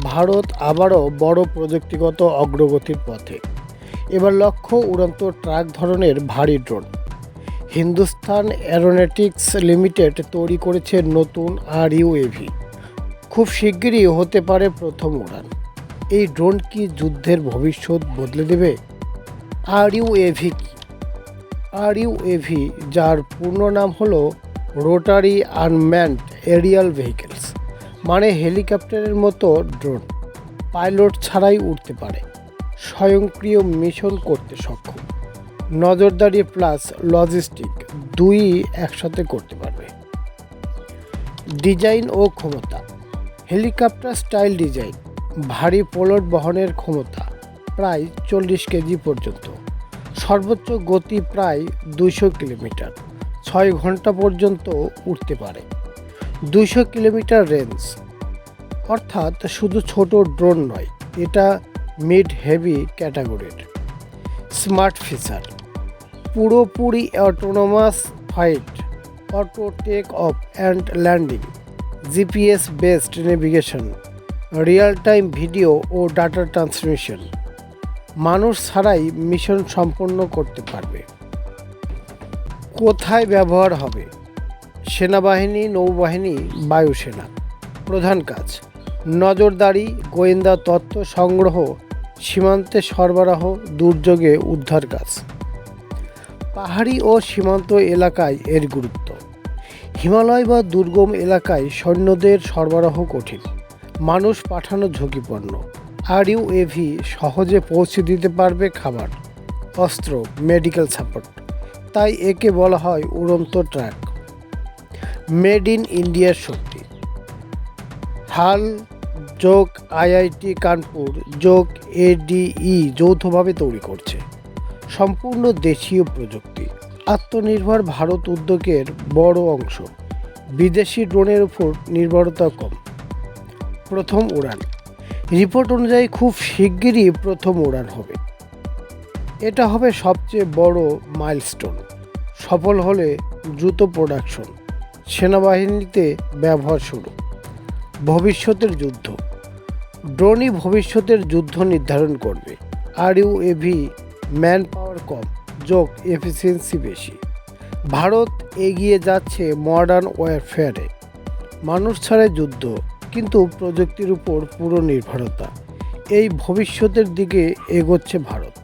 ভারত আবারও বড় প্রযুক্তিগত অগ্রগতির পথে। এবার লক্ষ্য উড়ন্ত ট্রাক ধরনের ভারী ড্রোন। হিন্দুস্তান অ্যারোনটিক্স লিমিটেড তৈরি করেছে নতুন RUAV। খুব শিগগিরই হতে পারে প্রথম উড়ান। এই ড্রোন কি যুদ্ধের ভবিষ্যৎ বদলে দেবে? RUAV কি? RUAV, যার পূর্ণ নাম হলো রোটারি আনম্যান্ড এরিয়াল ভেহিকেলস, মানে হেলিকপ্টারের মতো ড্রোন, পাইলট ছাড়াই উড়তে পারে, স্বয়ংক্রিয় মিশন করতে সক্ষম, নজরদারি প্লাস লজিস্টিক দুই একসাথে করতে পারবে। ডিজাইন ও ক্ষমতা। হেলিকপ্টার স্টাইল ডিজাইন, ভারী পেলোড বহনের ক্ষমতা প্রায় 40 কেজি পর্যন্ত, সর্বোচ্চ গতি প্রায় 200 কিলোমিটার, 6 ঘন্টা পর্যন্ত উড়তে পারে, 200 কিলোমিটার রেঞ্জ। অর্থাৎ শুধু ছোট ড্রোন নয়, এটা মিড হেভি ক্যাটাগরির। স্মার্ট ফিচার, পুরোপুরি autonomous flight, auto take off and landing, GPS based navigation, real time video ও ডাটা ট্রান্সমিশন, মানুষ ছাড়াই মিশন সম্পন্ন করতে পারবে। কোথায় ব্যবহার হবে? সেনাবাহিনী, নৌবাহিনী, বায়ুসেনা। প্রধান কাজ: নজরদারি, গোয়েন্দা তথ্য সংগ্রহ, সীমান্তে সরবরাহ, দুর্যোগে উদ্ধার কাজ। পাহাড়ি ও সীমান্ত এলাকায় এর গুরুত্ব। হিমালয় বা দুর্গম এলাকায় সৈন্যদের সরবরাহ কঠিন, মানুষ পাঠানো ঝুঁকিপূর্ণ। RUAV সহজে পৌঁছে দিতে পারবে খাবার, অস্ত্র, মেডিকেল সাপোর্ট। তাই একে বলা হয় উড়ন্ত ট্রাক। মেড ইন ইন্ডিয়ার শক্তি। হাল যোগ IIT কানপুর যোগ ADE যৌথভাবে তৈরি করছে। সম্পূর্ণ দেশীয় প্রযুক্তি। আত্মনির্ভর ভারত উদ্যোগের বড় অংশ। বিদেশি ড্রোনের উপর নির্ভরতা কম। প্রথম উড়ান। রিপোর্ট অনুযায়ী খুব শিগগিরই প্রথম উড়ান হবে। এটা হবে সবচেয়ে বড় মাইলস্টোন। সফল হলে দ্রুত প্রোডাকশন, সেনাবাহিনীতে ব্যবহার শুরু। ভবিষ্যতের যুদ্ধ। ড্রোনই ভবিষ্যতের যুদ্ধ নির্ধারণ করবে। RUAV ম্যান পাওয়ার কম, যোগ এফিসিয়েন্সি বেশি। ভারত এগিয়ে যাচ্ছে মডার্ন ওয়ারফেয়ারে। মানুষ ছাড়া যুদ্ধ, কিন্তু প্রযুক্তির উপর পুরো নির্ভরতা। এই ভবিষ্যতের দিকে এগোচ্ছে ভারত।